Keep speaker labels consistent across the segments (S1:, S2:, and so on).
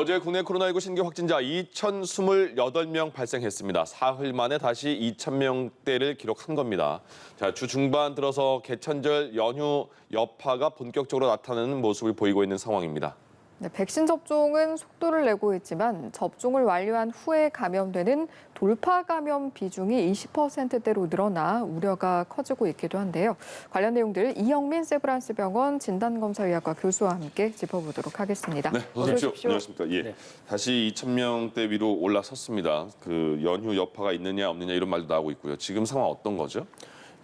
S1: 자, 어제 국내 코로나19 신규 확진자 2,028명 발생했습니다. 사흘 만에 다시 2,000명대를 기록한 겁니다. 자, 주 중반 들어서 개천절 연휴 여파가 본격적으로 나타나는 모습을 보이고 있는 상황입니다.
S2: 네, 백신 접종은 속도를 내고 있지만 접종을 완료한 후에 감염되는 돌파 감염 비중이 20%대로 늘어나 우려가 커지고 있기도 한데요. 관련 내용들 이영민 세브란스 병원 진단검사의학과 교수와 함께 짚어보도록 하겠습니다.
S1: 네, 어서 오십시오. 안녕하십니까. 예,
S3: 네.
S1: 다시 2,000명대 위로 올라섰습니다. 그 연휴 여파가 있느냐 없느냐 이런 말도 나오고 있고요. 지금 상황 어떤 거죠?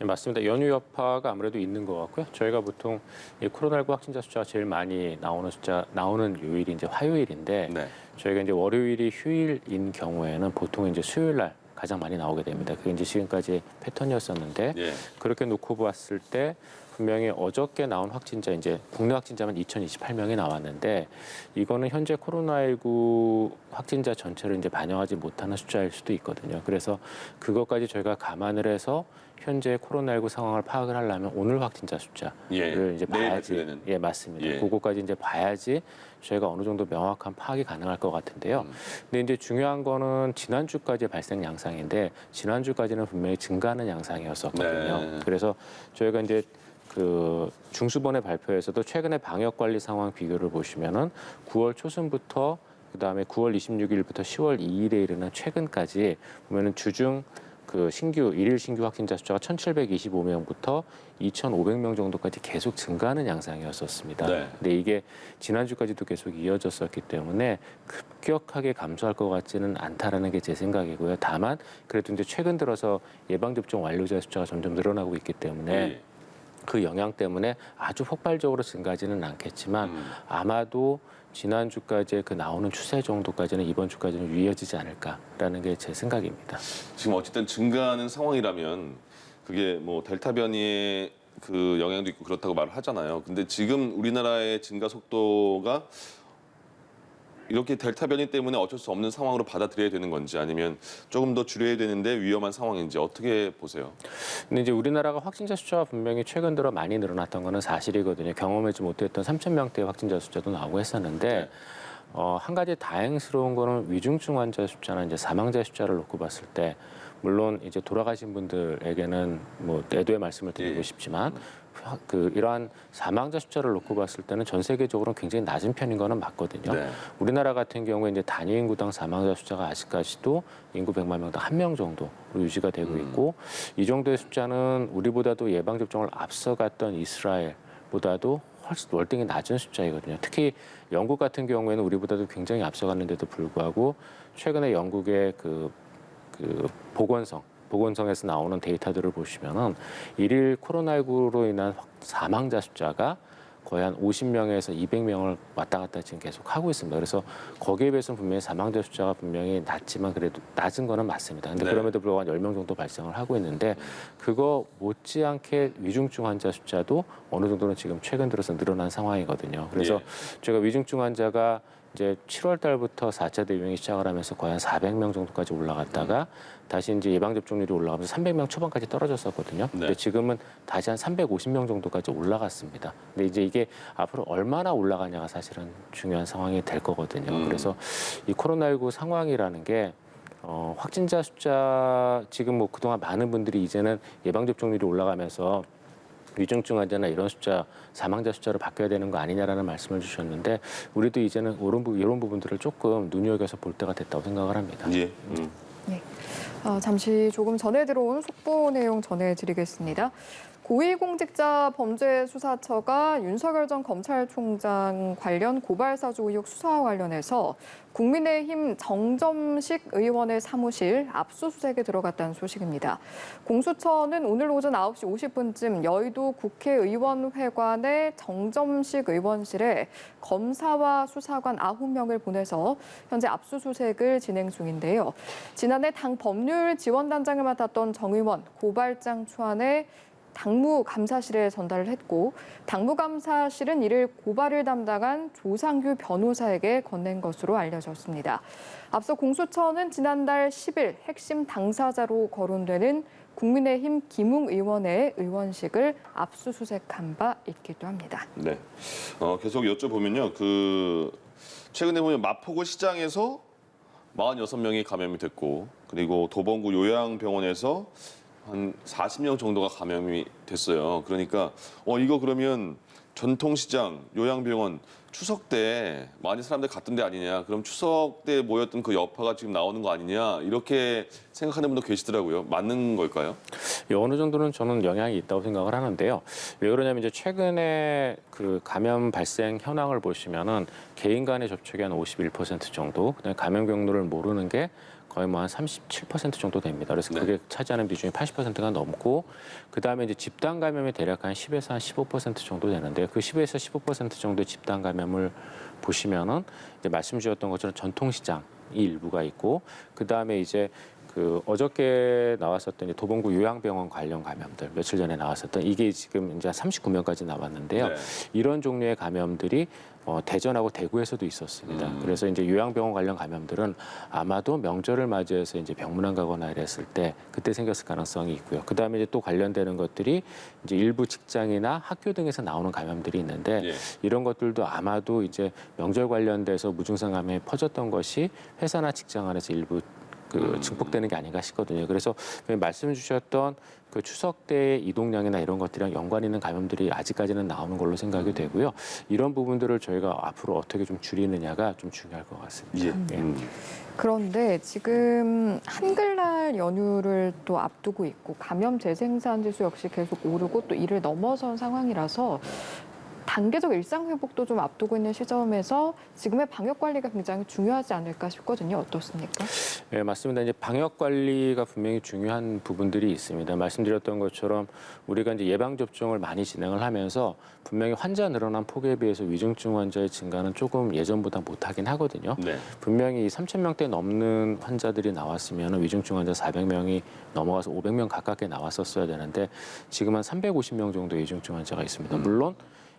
S3: 네, 맞습니다. 연휴 여파가 아무래도 있는 것 같고요. 저희가 보통 이 코로나19 확진자 숫자가 제일 많이 나오는 요일이 이제 화요일인데
S1: 네.
S3: 저희가 이제 월요일이 휴일인 경우에는 보통 이제 수요일 날 가장 많이 나오게 됩니다. 그게 이제 지금까지 패턴이었었는데
S1: 예.
S3: 그렇게 놓고 봤을 때 분명히 어저께 나온 확진자 이제 국내 확진자만 2,028명이 나왔는데 이거는 현재 코로나19 확진자 전체를 이제 반영하지 못하는 숫자일 수도 있거든요. 그래서 그것까지 저희가 감안을 해서 현재 코로나19 상황을 파악을 하려면 오늘 확진자 숫자를
S1: 예.
S3: 이제
S1: 내일
S3: 봐야지.
S1: 발표되는.
S3: 예, 맞습니다.
S1: 예.
S3: 그거까지 이제 봐야지 저희가 어느 정도 명확한 파악이 가능할 것 같은데요. 근데 이제 중요한 거는 지난주까지 발생 양상인데 지난주까지는 분명히 증가하는 양상이었었거든요.
S1: 네.
S3: 그래서 저희가 이제 그 중수본의 발표에서도 최근의 방역 관리 상황 비교를 보시면은 9월 초순부터 그다음에 9월 26일부터 10월 2일에 이르는 최근까지 보면은 주중 그 일일 신규 확진자 숫자가 1,725명부터 2,500명 정도까지 계속 증가하는 양상이었었습니다.
S1: 네.
S3: 근데 이게 지난주까지도 계속 이어졌었기 때문에 급격하게 감소할 것 같지는 않다라는 게 제 생각이고요. 다만 그래도 이제 최근 들어서 예방접종 완료자 숫자가 점점 늘어나고 있기 때문에
S1: 예.
S3: 그 영향 때문에 아주 폭발적으로 증가하지는 않겠지만 아마도 지난주까지의 그 나오는 추세 정도까지는 이번 주까지는 이어지지 않을까라는 게 제 생각입니다.
S1: 지금 어쨌든 증가하는 상황이라면 그게 뭐 델타 변이의 그 영향도 있고 그렇다고 말을 하잖아요. 근데 지금 우리나라의 증가 속도가 이렇게 델타 변이 때문에 어쩔 수 없는 상황으로 받아들여야 되는 건지 아니면 조금 더 줄여야 되는데 위험한 상황인지 어떻게 보세요?
S3: 근데 이제 우리나라가 확진자 숫자가 분명히 최근 들어 많이 늘어났던 거는 사실이거든요. 경험하지 못했던 3,000명대 확진자 숫자도 나오고 했었는데
S1: 네.
S3: 한 가지 다행스러운 거는 위중증 환자 숫자나 이제 사망자 숫자를 놓고 봤을 때 물론 이제 돌아가신 분들에게는 뭐 애도의 말씀을 드리고
S1: 예.
S3: 싶지만 이러한 사망자 숫자를 놓고 봤을 때는 전 세계적으로 굉장히 낮은 편인 거는 맞거든요.
S1: 네.
S3: 우리나라 같은 경우에 이제 단위 인구당 사망자 숫자가 아직까지도 인구 100만 명당 1명 정도로 유지가 되고 있고 이 정도의 숫자는 우리보다도 예방 접종을 앞서갔던 이스라엘보다도 훨씬 월등히 낮은 숫자이거든요. 특히 영국 같은 경우에는 우리보다도 굉장히 앞서갔는데도 불구하고 최근에 영국의 그 보건성에서 나오는 데이터들을 보시면은 일일 코로나19로 인한 사망자 숫자가 거의 한 50명에서 200명을 왔다 갔다 지금 계속 하고 있습니다. 그래서 거기에 비해서는 분명히 사망자 숫자가 분명히 낮지만 그래도 낮은 거는 맞습니다. 근데
S1: 네.
S3: 그럼에도 불구하고 한 10명 정도 발생을 하고 있는데 그거 못지않게 위중증 환자 숫자도 어느 정도는 지금 최근 들어서 늘어난 상황이거든요. 그래서
S1: 예.
S3: 제가 위중증 환자가 이제 7월 달부터 4차 대유행이 시작을 하면서 거의 한 400명 정도까지 올라갔다가 다시 이제 예방 접종률이 올라가면서 300명 초반까지 떨어졌었거든요.
S1: 네.
S3: 근데 지금은 다시 한 350명 정도까지 올라갔습니다. 근데 이제 이게 앞으로 얼마나 올라가냐가 사실은 중요한 상황이 될 거거든요. 그래서 이 코로나19 상황이라는 게 확진자 숫자 지금 뭐 그동안 많은 분들이 이제는 예방 접종률이 올라가면서 위중증 환자나 이런 숫자, 사망자 숫자로 바뀌어야 되는 거 아니냐라는 말씀을 주셨는데 우리도 이제는 이런 부분들을 조금 눈여겨서 볼 때가 됐다고 생각을 합니다.
S1: 예.
S2: 네. 잠시 조금 전에 들어온 속보 내용 전해드리겠습니다. 고위공직자범죄수사처가 윤석열 전 검찰총장 관련 고발사주 의혹 수사와 관련해서 국민의힘 정점식 의원의 사무실 압수수색에 들어갔다는 소식입니다. 공수처는 오늘 오전 9시 50분쯤 여의도 국회의원회관의 정점식 의원실에 검사와 수사관 9명을 보내서 현재 압수수색을 진행 중인데요. 지난해 당 법률지원단장을 맡았던 정 의원 고발장 초안에 당무감사실에 전달을 했고 당무감사실은 이를 고발을 담당한 조상규 변호사에게 건넨 것으로 알려졌습니다. 앞서 공수처는 지난달 10일 핵심 당사자로 거론되는 국민의힘 김웅 의원의 의원식을 압수수색한 바 있기도 합니다.
S1: 네. 계속 여쭤보면요. 최근에 보면 마포구 시장에서 46명이 감염이 됐고 그리고 도봉구 요양병원에서 한 40명 정도가 감염이 됐어요. 그러니까 이거 그러면 전통시장, 요양병원 추석 때 많이 사람들 갔던 데 아니냐. 그럼 추석 때 모였던 그 여파가 지금 나오는 거 아니냐. 이렇게 생각하는 분도 계시더라고요. 맞는 걸까요?
S3: 어느 정도는 저는 영향이 있다고 생각을 하는데요. 왜 그러냐면 이제 최근에 그 감염 발생 현황을 보시면은 개인 간의 접촉이 한 51% 정도, 그다음에 감염 경로를 모르는 게 거의 뭐 한 37% 정도 됩니다. 그래서
S1: 네.
S3: 그게 차지하는 비중이 80%가 넘고, 그 다음에 이제 집단 감염이 대략 한 10에서 한 15% 정도 되는데, 그 10에서 15% 정도의 집단 감염을 보시면은 이제 말씀 주셨던 것처럼 전통시장이 일부가 있고, 그 다음에 이제 그 어저께 나왔었던 도봉구 요양병원 관련 감염들, 며칠 전에 나왔었던 이게 지금 이제 39명까지 나왔는데요.
S1: 네.
S3: 이런 종류의 감염들이 대전하고 대구에서도 있었습니다. 그래서 이제 요양병원 관련 감염들은 아마도 명절을 맞이해서 이제 병문안 가거나 이랬을 때 그때 생겼을 가능성이 있고요. 그 다음에 이제 또 관련되는 것들이 이제 일부 직장이나 학교 등에서 나오는 감염들이 있는데
S1: 예.
S3: 이런 것들도 아마도 이제 명절 관련돼서 무증상 감염이 퍼졌던 것이 회사나 직장 안에서 일부 증폭되는 게 아닌가 싶거든요. 그래서 말씀 주셨던 그 추석 때의 이동량이나 이런 것들이랑 연관 있는 감염들이 아직까지는 나오는 걸로 생각이 되고요. 이런 부분들을 저희가 앞으로 어떻게 좀 줄이느냐가 좀 중요할 것 같습니다.
S1: 예.
S2: 그런데 지금 한글날 연휴를 또 앞두고 있고 감염 재생산 지수 역시 계속 오르고 또 이를 넘어선 상황이라서 단계적 일상 회복도 좀 앞두고 있는 시점에서 지금의 방역 관리가 굉장히 중요하지 않을까 싶거든요. 어떻습니까?
S3: 네, 맞습니다. 이제 방역 관리가 분명히 중요한 부분들이 있습니다. 말씀드렸던 것처럼 우리가 이제 예방 접종을 많이 진행을 하면서 분명히 환자 늘어난 폭에 비해서 위중증 환자의 증가는 조금 예전보다 못하긴 하거든요.
S1: 네.
S3: 분명히 3,000명대 넘는 환자들이 나왔으면 위중증 환자 400명이 넘어가서 500명 가깝게 나왔었어야 되는데 지금 한 350명 정도의 위중증 환자가 있습니다. 물론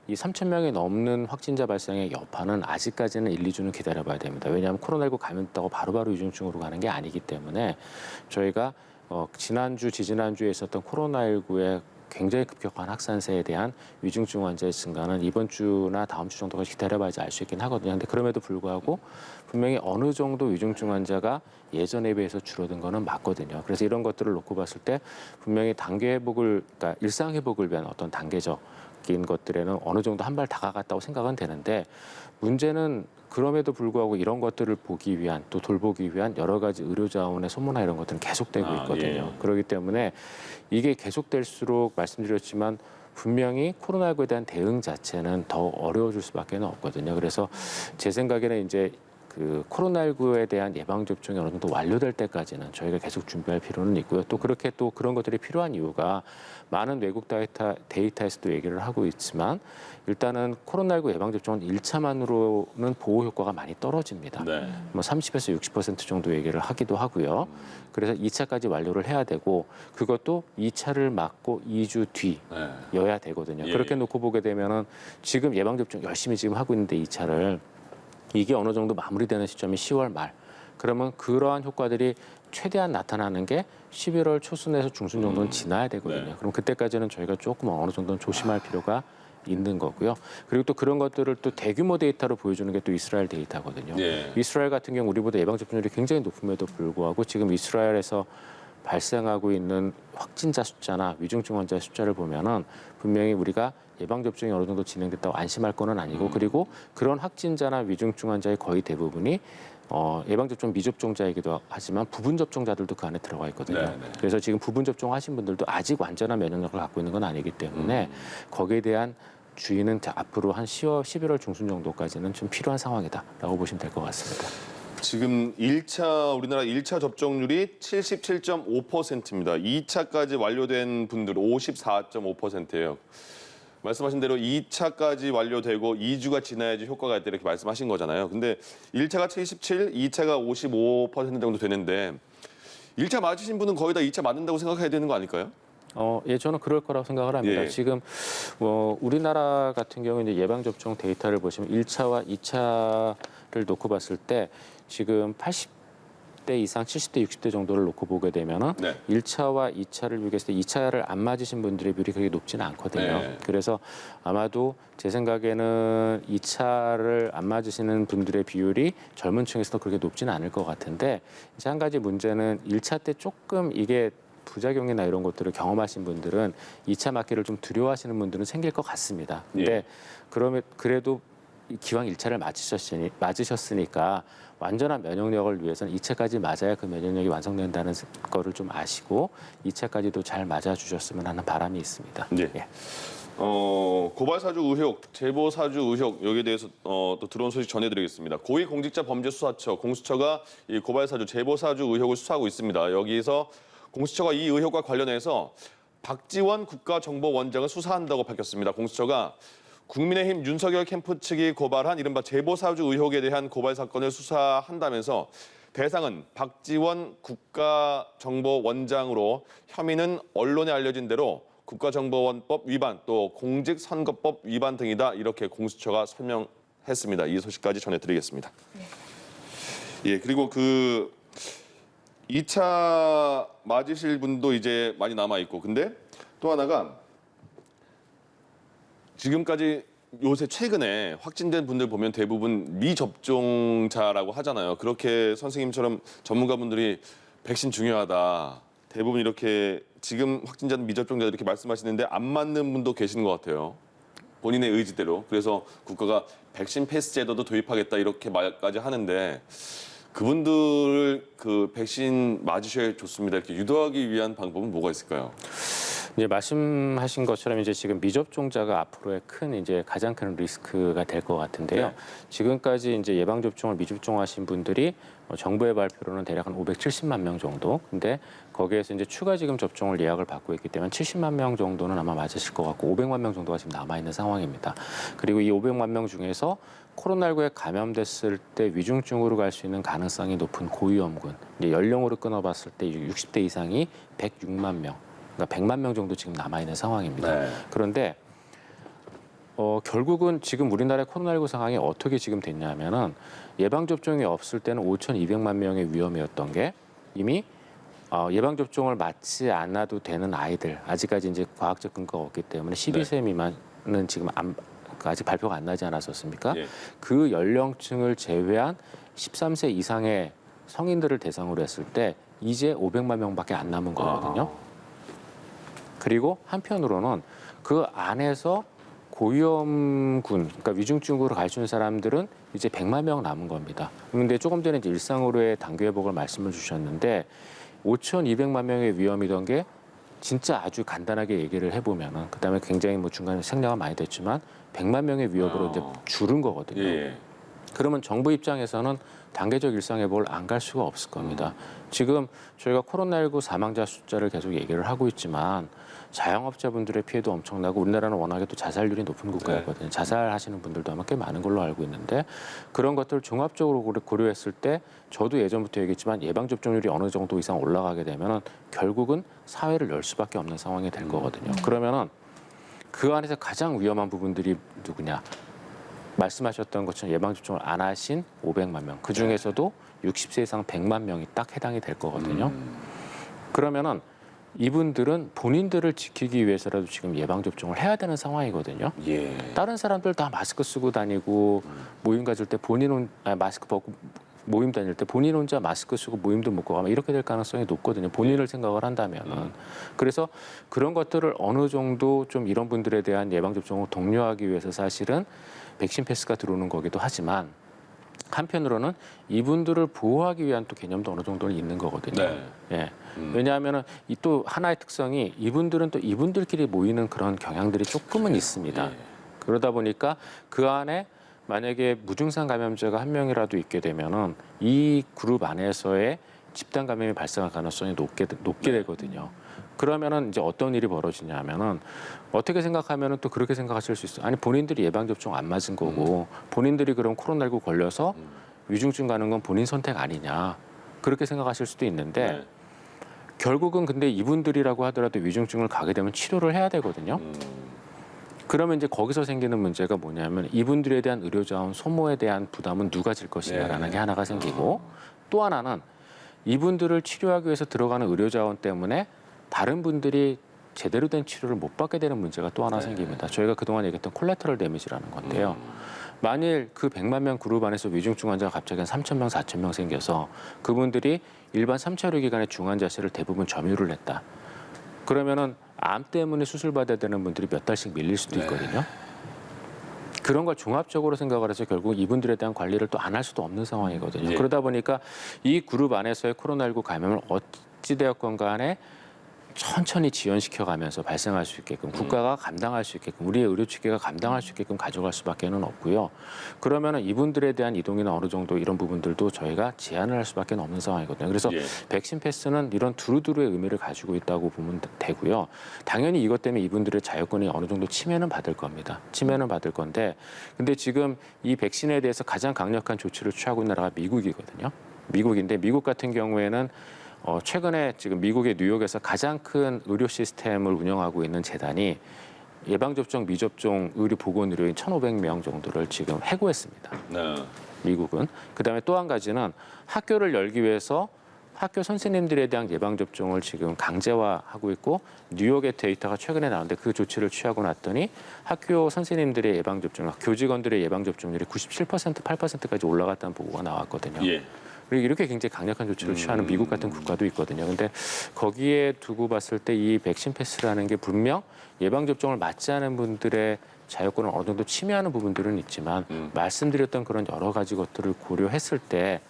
S3: 이 3,000명이 넘는 확진자 발생의 여파는 아직까지는 1, 2주는 기다려봐야 됩니다. 왜냐하면 코로나19 감염됐다고 바로바로 위중증으로 가는 게 아니기 때문에 저희가 지난주, 지지난주에 있었던 코로나19의 굉장히 급격한 확산세에 대한 위중증 환자의 증가는 이번 주나 다음 주 정도까지 기다려봐야지 알 수 있긴 하거든요. 근데 그럼에도 불구하고 분명히 어느 정도 위중증 환자가 예전에 비해서 줄어든 거는 맞거든요. 그래서 이런 것들을 놓고 봤을 때 분명히 단계 회복을, 그러니까 일상 회복을 위한 어떤 단계적 인 것들에는 어느 정도 한 발 다가갔다고 생각은 되는데 문제는 그럼에도 불구하고 이런 것들을 보기 위한 또 돌보기 위한 여러 가지 의료 자원의 소모나 이런 것들은 계속되고 있거든요.
S1: 예.
S3: 그렇기 때문에 이게 계속될수록 말씀드렸지만 분명히 코로나19에 대한 대응 자체는 더 어려워질 수밖에 없거든요. 그래서 제 생각에는 이제 그 코로나19에 대한 예방 접종이 어느 정도 완료될 때까지는 저희가 계속 준비할 필요는 있고요. 또 그렇게 또 그런 것들이 필요한 이유가 많은 외국 데이터에서도 얘기를 하고 있지만 일단은 코로나19 예방 접종은 1차만으로는 보호 효과가 많이 떨어집니다.
S1: 네.
S3: 뭐 30에서 60% 정도 얘기를 하기도 하고요. 그래서 2차까지 완료를 해야 되고 그것도 2차를 맞고 2주 뒤여야 되거든요.
S1: 예.
S3: 그렇게 놓고 보게 되면은 지금 예방 접종 열심히 지금 하고 있는데 2차를 이게 어느 정도 마무리되는 시점이 10월 말. 그러면 그러한 효과들이 최대한 나타나는 게 11월 초순에서 중순 정도는 지나야 되거든요.
S1: 네.
S3: 그럼 그때까지는 저희가 조금 어느 정도는 조심할 필요가 있는 거고요. 그리고 또 그런 것들을 또 대규모 데이터로 보여주는 게 또 이스라엘 데이터거든요.
S1: 예.
S3: 이스라엘 같은 경우 우리보다 예방 접종률이 굉장히 높음에도 불구하고 지금 이스라엘에서 발생하고 있는 확진자 숫자나 위중증 환자 숫자를 보면은 분명히 우리가 예방 접종이 어느 정도 진행됐다고 안심할 거는 아니고 그리고 그런 확진자나 위중증 환자의 거의 대부분이 예방 접종 미접종자이기도 하지만 부분 접종자들도 그 안에 들어가 있거든요.
S1: 네.
S3: 그래서 지금 부분 접종하신 분들도 아직 완전한 면역력을 갖고 있는 건 아니기 때문에 거기에 대한 주의는 앞으로 한 10월, 11월 중순 정도까지는 좀 필요한 상황이다라고 보시면 될 것 같습니다.
S1: 지금 우리나라 1차 접종률이 77.5%입니다. 2차까지 완료된 분들 54.5%예요. 말씀하신 대로 2차까지 완료되고 2주가 지나야지 효과가 있다 이렇게 말씀하신 거잖아요. 근데 1차가 77, 2차가 55% 정도 되는데 1차 맞으신 분은 거의 다 2차 맞는다고 생각해야 되는 거 아닐까요?
S3: 예, 저는 그럴 거라고 생각을 합니다.
S1: 예.
S3: 지금 우리나라 같은 경우 이제 예방 접종 데이터를 보시면 1차와 2차를 놓고 봤을 때 지금 80대 60대 이상 70대 60대 정도를 놓고 보게 되면은
S1: 네.
S3: 1차와 2차를 비교했을 때 2차를 안 맞으신 분들의 비율이 그렇게 높지는 않거든요.
S1: 네.
S3: 그래서 아마도 제 생각에는 2차를 안 맞으시는 분들의 비율이 젊은 층에서도 그렇게 높지는 않을 것 같은데 이제 한 가지 문제는 1차 때 조금 이게 부작용이나 이런 것들을 경험하신 분들은 2차 맞기를 좀 두려워하시는 분들은 생길 것 같습니다. 근데
S1: 예.
S3: 그러면 그래도 기왕 1차를 맞으셨으니까 완전한 면역력을 위해서는 2차까지 맞아야 그 면역력이 완성된다는 거를 좀 아시고 2차까지도 잘 맞아주셨으면 하는 바람이 있습니다.
S1: 예.
S3: 예.
S1: 고발 사주 의혹, 제보 사주 의혹 여기에 대해서 또 들어온 소식 전해드리겠습니다. 고위공직자범죄수사처 공수처가 이 고발 사주, 제보 사주 의혹을 수사하고 있습니다. 여기서 공수처가 이 의혹과 관련해서 박지원 국가정보원장을 수사한다고 밝혔습니다. 공수처가 국민의힘 윤석열 캠프 측이 고발한 이른바 제보 사주 의혹에 대한 고발 사건을 수사한다면서 대상은 박지원 국가정보원장으로 혐의는 언론에 알려진 대로 국가정보원법 위반 또 공직선거법 위반 등이다 이렇게 공수처가 설명했습니다. 이 소식까지 전해드리겠습니다. 예, 그리고 그 2차 맞으실 분도 이제 많이 남아 있고 근데 또 하나가 지금까지 요새 최근에 확진된 분들 보면 대부분 미접종자라고 하잖아요. 그렇게 선생님처럼 전문가분들이 백신 중요하다. 대부분 이렇게 지금 확진자는 미접종자 이렇게 말씀하시는데 안 맞는 분도 계시는 것 같아요. 본인의 의지대로. 그래서 국가가 백신 패스 제도도 도입하겠다 이렇게 말까지 하는데 그분들을 그 백신 맞으셔야 좋습니다. 이렇게 유도하기 위한 방법은 뭐가 있을까요?
S3: 이제 말씀하신 것처럼 이제 지금 미접종자가 앞으로의 큰 이제 가장 큰 리스크가 될 것 같은데요.
S1: 네.
S3: 지금까지 이제 예방 접종을 미접종하신 분들이 정부의 발표로는 대략 한 570만 명 정도. 근데 거기에서 이제 추가 지금 접종을 예약을 받고 있기 때문에 70만 명 정도는 아마 맞으실 것 같고 500만 명 정도가 지금 남아 있는 상황입니다. 그리고 이 500만 명 중에서 코로나19에 감염됐을 때 위중증으로 갈 수 있는 가능성이 높은 고위험군, 이제 연령으로 끊어봤을 때 60대 이상이 106만 명. 그러니까 100만 명 정도 지금 남아 있는 상황입니다.
S1: 네.
S3: 그런데 결국은 지금 우리나라의 코로나19 상황이 어떻게 지금 됐냐면은 예방 접종이 없을 때는 5,200만 명의 위험이었던 게 이미 예방 접종을 맞지 않아도 되는 아이들 아직까지 이제 과학적 근거가 없기 때문에 12세 미만은 지금 아직 발표가 안 나지 않았었습니까?
S1: 예.
S3: 그 연령층을 제외한 13세 이상의 성인들을 대상으로 했을 때 이제 500만 명밖에 안 남은 거거든요. 그리고 한편으로는 그 안에서 고위험군, 그러니까 위중증으로 갈 수 있는 사람들은 이제 100만 명 남은 겁니다. 그런데 조금 전에 이제 일상으로의 단계 회복을 말씀을 주셨는데 5,200만 명의 위험이던 게 진짜 아주 간단하게 얘기를 해보면은 그다음에 굉장히 뭐 중간에 생략은 많이 됐지만 100만 명의 위협으로 이제 줄은 거거든요.
S1: 예.
S3: 그러면 정부 입장에서는 단계적 일상회복을 안 갈 수가 없을 겁니다. 지금 저희가 코로나19 사망자 숫자를 계속 얘기를 하고 있지만 자영업자분들의 피해도 엄청나고 우리나라는 워낙에 또 자살률이 높은 국가였거든요. 자살하시는 분들도 아마 꽤 많은 걸로 알고 있는데 그런 것들을 종합적으로 고려했을 때 저도 예전부터 얘기했지만 예방접종률이 어느 정도 이상 올라가게 되면 결국은 사회를 열 수밖에 없는 상황이 될 거거든요. 그러면은 그 안에서 가장 위험한 부분들이 누구냐? 말씀하셨던 것처럼 예방접종을 안 하신 500만 명, 그중에서도 60세 이상 100만 명이 딱 해당이 될 거거든요. 그러면은 이분들은 본인들을 지키기 위해서라도 지금 예방접종을 해야 되는 상황이거든요.
S1: 예.
S3: 다른 사람들 다 마스크 쓰고 다니고 모임 가질 때 마스크 벗고 모임 다닐 때 본인 혼자 마스크 쓰고 모임도 못 가고 이렇게 될 가능성이 높거든요. 본인을 생각을 한다면은. 그래서 그런 것들을 어느 정도 좀 이런 분들에 대한 예방접종을 독려하기 위해서 사실은 백신 패스가 들어오는 거기도 하지만 한편으로는 이분들을 보호하기 위한 또 개념도 어느 정도는 있는 거거든요.
S1: 네.
S3: 예. 왜냐하면은 이 또 하나의 특성이 이분들은 또 이분들끼리 모이는 그런 경향들이 조금은 있습니다.
S1: 예.
S3: 그러다 보니까 그 안에 만약에 무증상 감염자가 한 명이라도 있게 되면은 이 그룹 안에서의 집단 감염이 발생할 가능성이 높게 되거든요. 그러면은 이제 어떤 일이 벌어지냐면은 어떻게 생각하면은 또 그렇게 생각하실 수 있어요. 아니 본인들이 예방 접종 안 맞은 거고 본인들이 그럼 코로나19 걸려서 위중증 가는 건 본인 선택 아니냐 그렇게 생각하실 수도 있는데
S1: 네.
S3: 결국은 근데 이분들이라고 하더라도 위중증을 가게 되면 치료를 해야 되거든요. 그러면 이제 거기서 생기는 문제가 뭐냐면 이분들에 대한 의료 자원 소모에 대한 부담은 누가 질 것이냐라는 게 하나가 생기고 또 하나는 이분들을 치료하기 위해서 들어가는 의료 자원 때문에 다른 분들이 제대로 된 치료를 못 받게 되는 문제가 또 하나 생깁니다. 저희가 그동안 얘기했던 콜레터럴 데미지라는 건데요. 만일 그 100만 명 그룹 안에서 위중증 환자가 갑자기 한 3,000명, 4,000명 생겨서 그분들이 일반 3차 의료기관의 중환자실을 대부분 점유를 했다. 그러면은 암 때문에 수술받아야 되는 분들이 몇 달씩 밀릴 수도 있거든요. 그런 걸 종합적으로 생각을 해서 결국 이분들에 대한 관리를 또 안 할 수도 없는 상황이거든요.
S1: 예.
S3: 그러다 보니까 이 그룹 안에서의 코로나19 감염을 어찌되었건 간에 천천히 지연시켜가면서 발생할 수 있게끔 국가가 감당할 수 있게끔 우리의 의료 체계가 감당할 수 있게끔 가져갈 수밖에는 없고요. 그러면은 이분들에 대한 이동이나 어느 정도 이런 부분들도 저희가 제한을 할 수밖에 없는 상황이거든요. 그래서
S1: 예.
S3: 백신 패스는 이런 두루두루의 의미를 가지고 있다고 보면 되고요. 당연히 이것 때문에 이분들의 자유권이 어느 정도 침해는 받을 겁니다. 침해는 받을 건데, 근데 지금 이 백신에 대해서 가장 강력한 조치를 취하고 있는 나라가 미국이거든요. 미국인데 미국 같은 경우에는 최근에 지금 미국의 뉴욕에서 가장 큰 의료 시스템을 운영하고 있는 재단이 예방접종, 미접종 의료 보건 의료인 1,500명 정도를 지금 해고했습니다.
S1: 네.
S3: 미국은. 그다음에 또 한 가지는 학교를 열기 위해서 학교 선생님들에 대한 예방접종을 지금 강제화하고 있고 뉴욕의 데이터가 최근에 나왔는데 그 조치를 취하고 났더니 학교 선생님들의 예방접종, 교직원들의 예방접종률이 97%, 8%까지 올라갔다는 보고가 나왔거든요.
S1: 예.
S3: 그리고 이렇게 굉장히 강력한 조치를 취하는 미국 같은 국가도 있거든요. 근데 거기에 두고 봤을 때 이 백신 패스라는 게 분명 예방접종을 맞지 않은 분들의 자유권을 어느 정도 침해하는 부분들은 있지만 말씀드렸던 그런 여러 가지 것들을 고려했을 때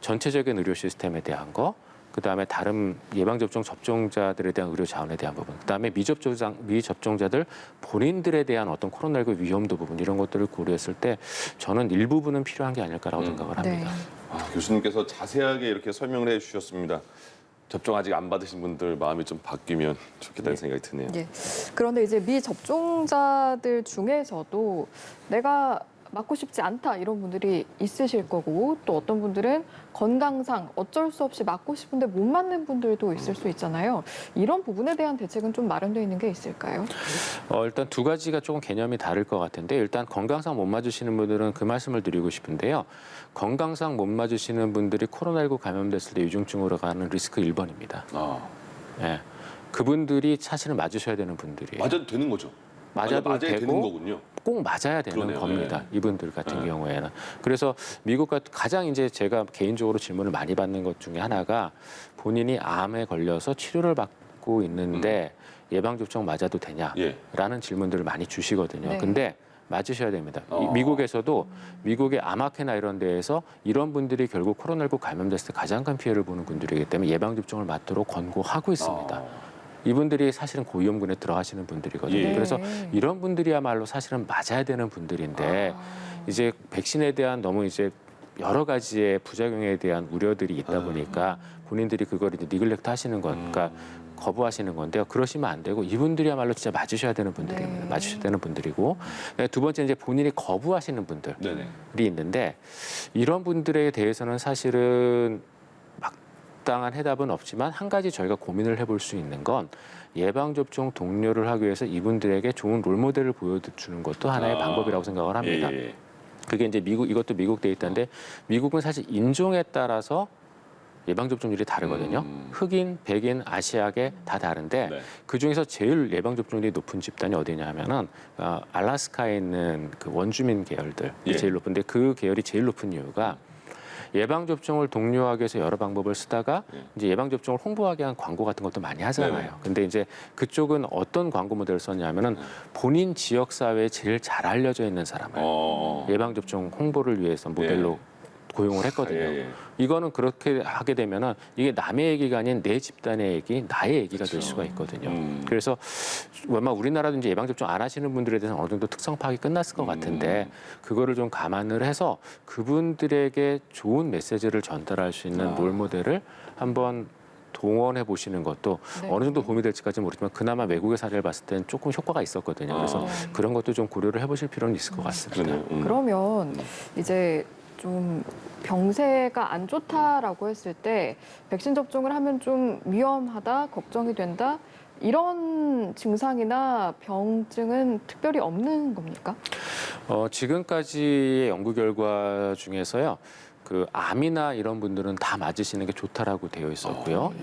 S3: 전체적인 의료 시스템에 대한 거, 그다음에 다른 예방접종 접종자들에 대한 의료 자원에 대한 부분, 그다음에 미접종자들 본인들에 대한 어떤 코로나19 위험도 부분 이런 것들을 고려했을 때 저는 일부분은 필요한 게 아닐까라고 생각을 합니다.
S1: 교수님께서 자세하게 이렇게 설명을 해주셨습니다. 접종 아직 안 받으신 분들 마음이 좀 바뀌면 좋겠다는 생각이 드네요.
S2: 예. 그런데 이제 미접종자들 중에서도 내가 맞고 싶지 않다 이런 분들이 있으실 거고 또 어떤 분들은 건강상 어쩔 수 없이 맞고 싶은데 못 맞는 분들도 있을 수 있잖아요. 이런 부분에 대한 대책은 좀 마련되어 있는 게 있을까요?
S3: 일단 두 가지가 조금 개념이 다를 것 같은데 일단 건강상 못 맞으시는 분들은 그 말씀을 드리고 싶은데요. 건강상 못 맞으시는 분들이 코로나19 감염됐을 때 위중증으로 가는 리스크 1번입니다. 예. 그분들이 사실은 맞으셔야 되는 분들이에요.
S1: 맞아도 되는 거죠?
S3: 맞아도
S1: 맞아야
S3: 되고
S1: 되는 거군요.
S3: 꼭 맞아야 되는
S1: 그러네요.
S3: 겁니다.
S1: 네.
S3: 이분들 같은 경우에는. 그래서 미국 같은 가장 이제 제가 개인적으로 질문을 많이 받는 것 중에 하나가 본인이 암에 걸려서 치료를 받고 있는데 예방접종 맞아도 되냐라는 질문들을 많이 주시거든요.
S2: 네.
S3: 근데 맞으셔야 됩니다. 미국에서도 미국의 암학회나 이런 데에서 이런 분들이 결국 코로나19 감염됐을 때 가장 큰 피해를 보는 분들이기 때문에 예방접종을 맞도록 권고하고 있습니다. 이분들이 사실은 고위험군에 들어가시는 분들이거든요.
S1: 예.
S3: 그래서 이런 분들이야말로 사실은 맞아야 되는 분들인데 이제 백신에 대한 너무 이제 여러 가지의 부작용에 대한 우려들이 있다 보니까 본인들이 그걸 이제 니글렉트 하시는 것, 그러니까 거부하시는 건데요. 그러시면 안 되고 이분들이야말로 진짜 맞으셔야 되는 분들입니다.
S2: 네.
S3: 맞으셔야 되는 분들이고 두 번째 이제 본인이 거부하시는 분들이
S1: 네네.
S3: 있는데 이런 분들에 대해서는 사실은 당한 해답은 없지만 한 가지 저희가 고민을 해볼 수 있는 건 예방접종 독려를 하기 위해서 이분들에게 좋은 롤모델을 보여주는 것도 하나의 방법이라고 생각을 합니다.
S1: 예.
S3: 그게 이제 이것도 미국 데이터인데 미국은 사실 인종에 따라서 예방접종률이 다르거든요. 흑인, 백인, 아시아계 다 다른데
S1: 네.
S3: 그중에서 제일 예방접종률이 높은 집단이 어디냐 하면은 알래스카에 있는 그 원주민 계열들이
S1: 예.
S3: 제일 높은데 그 계열이 제일 높은 이유가 예방접종을 독려하기 위해서 여러 방법을 쓰다가 이제 예방접종을 홍보하기 위한 광고 같은 것도 많이 하잖아요.
S1: 네네.
S3: 근데 이제 그쪽은 어떤 광고 모델을 썼냐면은 본인 지역 사회에 제일 잘 알려져 있는 사람을 예방접종 홍보를 위해서 모델로 고용을 했거든요.
S1: 예.
S3: 이거는 그렇게 하게 되면은 이게 남의 얘기가 아닌 내 집단의 얘기, 나의 얘기가 될 수가 있거든요. 그래서 아마 우리나라도 이제 예방접종 안 하시는 분들에 대해서는 어느 정도 특성 파악이 끝났을 것 같은데 그거를 좀 감안을 해서 그분들에게 좋은 메시지를 전달할 수 있는 롤모델을 한번 동원해 보시는 것도
S2: 네.
S3: 어느 정도 도움이 될지까지는 모르지만 그나마 외국의 사례를 봤을 때는 조금 효과가 있었거든요. 그래서 그런 것도 좀 고려를 해보실 필요는 있을 것 같습니다.
S2: 그러면 이제 좀 병세가 안 좋다라고 했을 때 백신 접종을 하면 좀 위험하다, 걱정이 된다 이런 증상이나 병증은 특별히 없는 겁니까?
S3: 지금까지의 연구 결과 중에서요. 그 암이나 이런 분들은 다 맞으시는 게 좋다라고 되어 있었고요.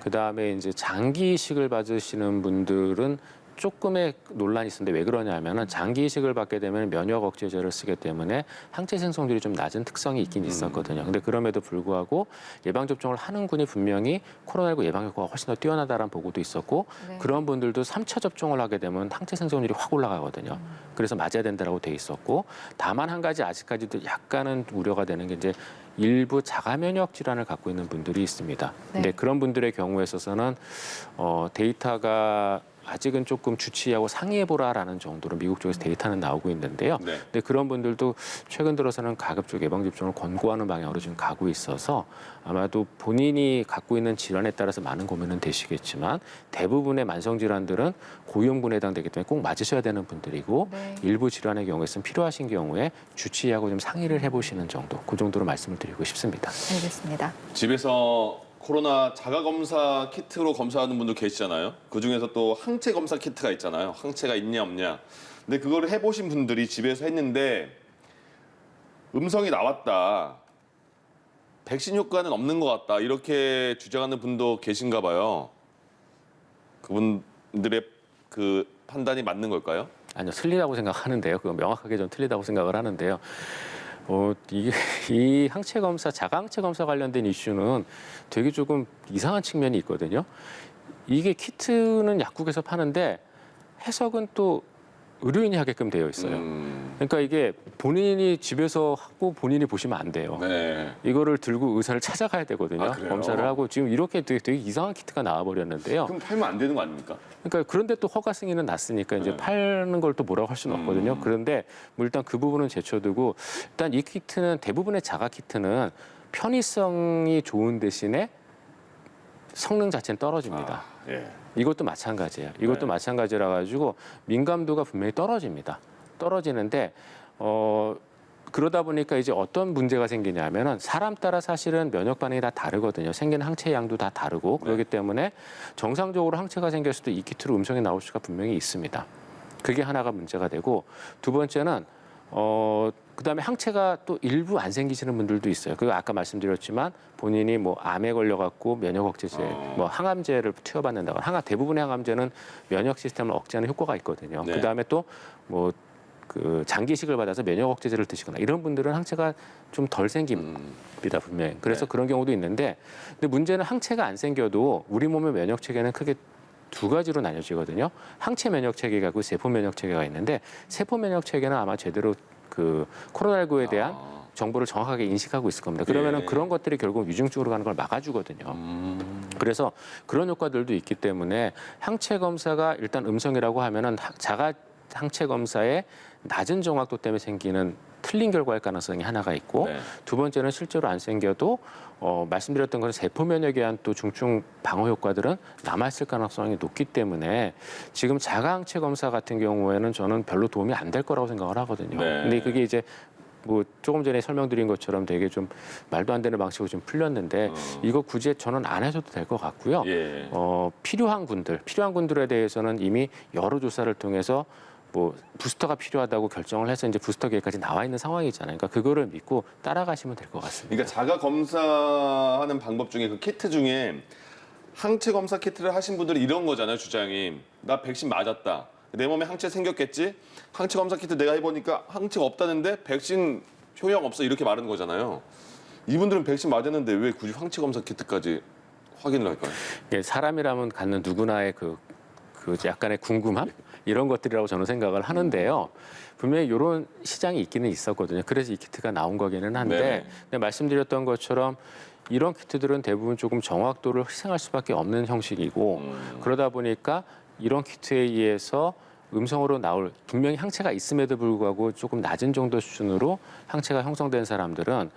S3: 그 다음에 이제 장기 이식을 받으시는 분들은 조금의 논란이 있었는데 왜 그러냐면은 장기 이식을 받게 되면 면역 억제제를 쓰기 때문에 항체 생성률이 좀 낮은 특성이 있긴 있었거든요. 근데 그럼에도 불구하고 예방 접종을 하는 군이 분명히 코로나19 예방 효과가 훨씬 더 뛰어나다라는 보고도 있었고
S2: 네.
S3: 그런 분들도 3차 접종을 하게 되면 항체 생성률이 확 올라가거든요. 그래서 맞아야 된다라고 돼 있었고 다만 한 가지 아직까지도 약간은 우려가 되는 게 이제 일부 자가 면역 질환을 갖고 있는 분들이 있습니다. 근데
S2: 네.
S3: 그런 분들의 경우에 있어서는 데이터가 아직은 조금 주치의하고 상의해보라라는 정도로 미국 쪽에서 데이터는 나오고 있는데요.
S1: 네.
S3: 근데 그런 분들도 최근 들어서는 가급적 예방접종을 권고하는 방향으로 지금 가고 있어서 아마도 본인이 갖고 있는 질환에 따라서 많은 고민은 되시겠지만 대부분의 만성질환들은 고위험군에 해당되기 때문에 꼭 맞으셔야 되는 분들이고
S2: 네.
S3: 일부 질환의 경우에는 필요하신 경우에 주치의하고 좀 상의를 해보시는 정도, 그 정도로 말씀을 드리고 싶습니다.
S2: 알겠습니다.
S1: 집에서 코로나 자가검사 키트로 검사하는 분들 계시잖아요. 그중에서 또 항체 검사 키트가 있잖아요. 항체가 있냐 없냐. 근데 그거를 해보신 분들이 집에서 했는데 음성이 나왔다. 백신 효과는 없는 것 같다. 이렇게 주장하는 분도 계신가 봐요. 그분들의 그 판단이 맞는 걸까요?
S3: 아니요, 틀리다고 생각하는데요. 그거 명확하게 좀 틀리다고 생각을 하는데요. 이 항체 검사, 자가 항체 검사 관련된 이슈는 되게 조금 이상한 측면이 있거든요. 이게 키트는 약국에서 파는데 해석은 또 의료인이 하게끔 되어 있어요. 그러니까 이게 본인이 집에서 하고 본인이 보시면 안 돼요.
S1: 네.
S3: 이거를 들고 의사를 찾아가야 되거든요.
S1: 아, 그래요?
S3: 검사를 하고 지금 이렇게 되게 이상한 키트가 나와버렸는데요.
S1: 그럼 팔면 안 되는 거 아닙니까?
S3: 그러니까 그런데 또 허가 승인은 났으니까 이제
S1: 네.
S3: 파는 걸 또 뭐라고 할 수는 없거든요. 그런데 뭐 일단 그 부분은 제쳐두고 일단 이 키트는 대부분의 자가 키트는 편의성이 좋은 대신에 성능 자체는 떨어집니다.
S1: 예.
S3: 이것도 마찬가지예요. 이것도
S1: 네.
S3: 마찬가지라 가지고 민감도가 분명히 떨어집니다. 떨어지는데 그러다 보니까 이제 어떤 문제가 생기냐면은 사람 따라 사실은 면역 반응이 다 다르거든요. 생기는 항체 양도 다 다르고 그렇기 때문에 정상적으로 항체가 생겼을 때 이 키트로 음성이 나올 수가 분명히 있습니다. 그게 하나가 문제가 되고 두 번째는 그다음에 항체가 또 일부 안 생기시는 분들도 있어요. 그 아까 말씀드렸지만 본인이 뭐 암에 걸려갖고 면역 억제제, 뭐 항암제를 투여받는다거나 대부분의 항암제는 면역 시스템을 억제하는 효과가 있거든요.
S1: 네.
S3: 그다음에 또 뭐 그 장기 이식을 받아서 면역 억제제를 드시거나 이런 분들은 항체가 좀 덜 생깁니다 분명히. 그래서
S1: 네.
S3: 그런 경우도 있는데, 근데 문제는 항체가 안 생겨도 우리 몸의 면역 체계는 크게 두 가지로 나뉘어지거든요. 항체 면역 체계가 있고 세포 면역 체계가 있는데 세포 면역 체계는 아마 제대로 그 코로나19에 대한 정보를 정확하게 인식하고 있을 겁니다. 그러면은
S1: 예.
S3: 그런 것들이 결국 위중증으로 가는 걸 막아주거든요. 그래서 그런 효과들도 있기 때문에 항체 검사가 일단 음성이라고 하면은 자가 항체 검사의 낮은 정확도 때문에 생기는 틀린 결과일 가능성이 하나가 있고
S1: 네.
S3: 두 번째는 실제로 안 생겨도 말씀드렸던 것은 세포 면역에 의한 또 중증 방어 효과들은 남아있을 가능성이 높기 때문에 지금 자가 항체 검사 같은 경우에는 저는 별로 도움이 안 될 거라고 생각을 하거든요.
S1: 네.
S3: 근데 그게 이제 뭐 조금 전에 설명드린 것처럼 되게 좀 말도 안 되는 방식으로 좀 풀렸는데 이거 굳이 저는 안 하셔도 될 것 같고요.
S1: 예.
S3: 필요한 군들에 대해서는 이미 여러 조사를 통해서 뭐 부스터가 필요하다고 결정을 해서 이제 부스터 계획까지 나와 있는 상황이잖아요. 그러니까 그거를 믿고 따라가시면 될 것 같습니다.
S1: 그러니까 자가 검사하는 방법 중에 그 키트 중에 항체 검사 키트를 하신 분들이 이런 거잖아요, 주장이. 나 백신 맞았다. 내 몸에 항체 생겼겠지? 항체 검사 키트 내가 해보니까 항체가 없다는데 백신 효용 없어 이렇게 말하는 거잖아요. 이분들은 백신 맞았는데 왜 굳이 항체 검사 키트까지 확인을 할까요?
S3: 이게 사람이라면 갖는 누구나의 그 약간의 궁금함 이런 것들이라고 저는 생각을 하는데요. 분명히 이런 시장이 있기는 있었거든요. 그래서 이 키트가 나온 거기는 한데
S1: 네.
S3: 근데 말씀드렸던 것처럼 이런 키트들은 대부분 조금 정확도를 희생할 수밖에 없는 형식이고 그러다 보니까 이런 키트에 의해서 음성으로 나올 분명히 항체가 있음에도 불구하고 조금 낮은 정도 수준으로 항체가 형성된 사람들은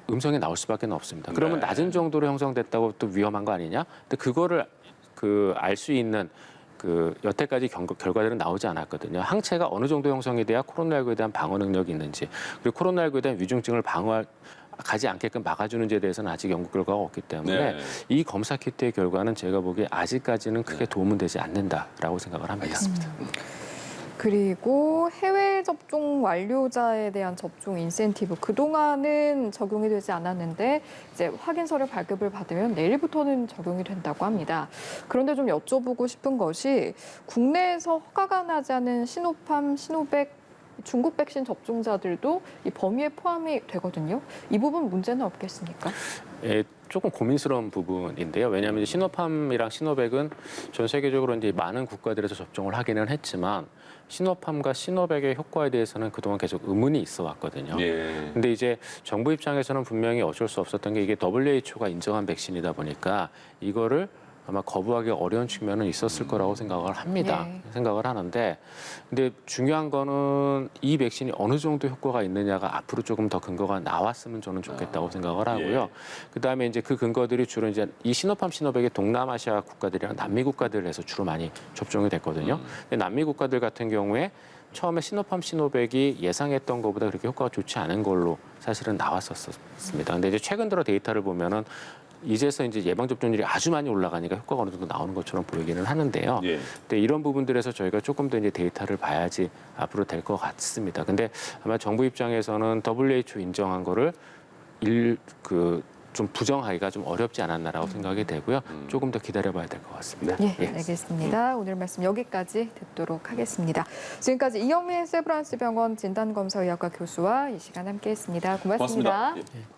S3: 음성이 나올 수밖에 없습니다. 그러면
S1: 네.
S3: 낮은 정도로 형성됐다고 또 위험한 거 아니냐? 근데 그거를 알 수 있는 여태까지 결과들은 나오지 않았거든요. 항체가 어느 정도 형성이 돼야 코로나19에 대한 방어 능력이 있는지, 그리고 코로나19에 대한 위중증을 가지 않게끔 막아주는지에 대해서는 아직 연구 결과가 없기 때문에
S1: 네.
S3: 이 검사 키트의 결과는 제가 보기에 아직까지는 크게 도움은 되지 않는다라고 생각을 합니다.
S2: 그리고 해외 접종 완료자에 대한 접종 인센티브 그동안은 적용이 되지 않았는데 이제 확인서를 발급을 받으면 내일부터는 적용이 된다고 합니다. 그런데 좀 여쭤보고 싶은 것이 국내에서 허가가 나지 않은 시노팜, 시노백, 중국 백신 접종자들도 이 범위에 포함이 되거든요. 이 부분 문제는 없겠습니까?
S3: 예, 조금 고민스러운 부분인데요. 왜냐하면 이제 시노팜이랑 시노백은 전 세계적으로 이제 많은 국가들에서 접종을 하기는 했지만 시노팜과 시노백의 효과에 대해서는 그동안 계속 의문이 있어 왔거든요.
S1: 예.
S3: 근데 이제 정부 입장에서는 분명히 어쩔 수 없었던 게 이게 WHO가 인정한 백신이다 보니까 이거를 아마 거부하기 어려운 측면은 있었을 거라고 생각을 합니다.
S2: 네.
S3: 생각을 하는데 근데 중요한 거는 이 백신이 어느 정도 효과가 있느냐가 앞으로 조금 더 근거가 나왔으면 저는 좋겠다고 생각을 하고요.
S1: 예.
S3: 그다음에 이제 그 근거들이 주로 이제 이 시노팜 시노백이 동남아시아 국가들이랑 남미 국가들에서 주로 많이 접종이 됐거든요. 근데 남미 국가들 같은 경우에 처음에 시노팜 시노백이 예상했던 것보다 그렇게 효과가 좋지 않은 걸로 사실은 나왔었습니다. 근데 이제 최근 들어 데이터를 보면은 이제서 이제 예방 접종률이 아주 많이 올라가니까 효과가 어느 정도 나오는 것처럼 보이기는 하는데요.
S1: 예.
S3: 근데 이런 부분들에서 저희가 조금 더 이제 데이터를 봐야지 앞으로 될 것 같습니다. 근데 아마 정부 입장에서는 WHO 인정한 거를 좀 부정하기가 좀 어렵지 않았나라고 생각이 되고요. 조금 더 기다려봐야 될 것 같습니다.
S2: 예,
S3: 예.
S2: 알겠습니다. 오늘 말씀 여기까지 듣도록 하겠습니다. 지금까지 이영민 세브란스 병원 진단검사의학과 교수와 이 시간 함께했습니다. 고맙습니다.
S1: 고맙습니다. 예.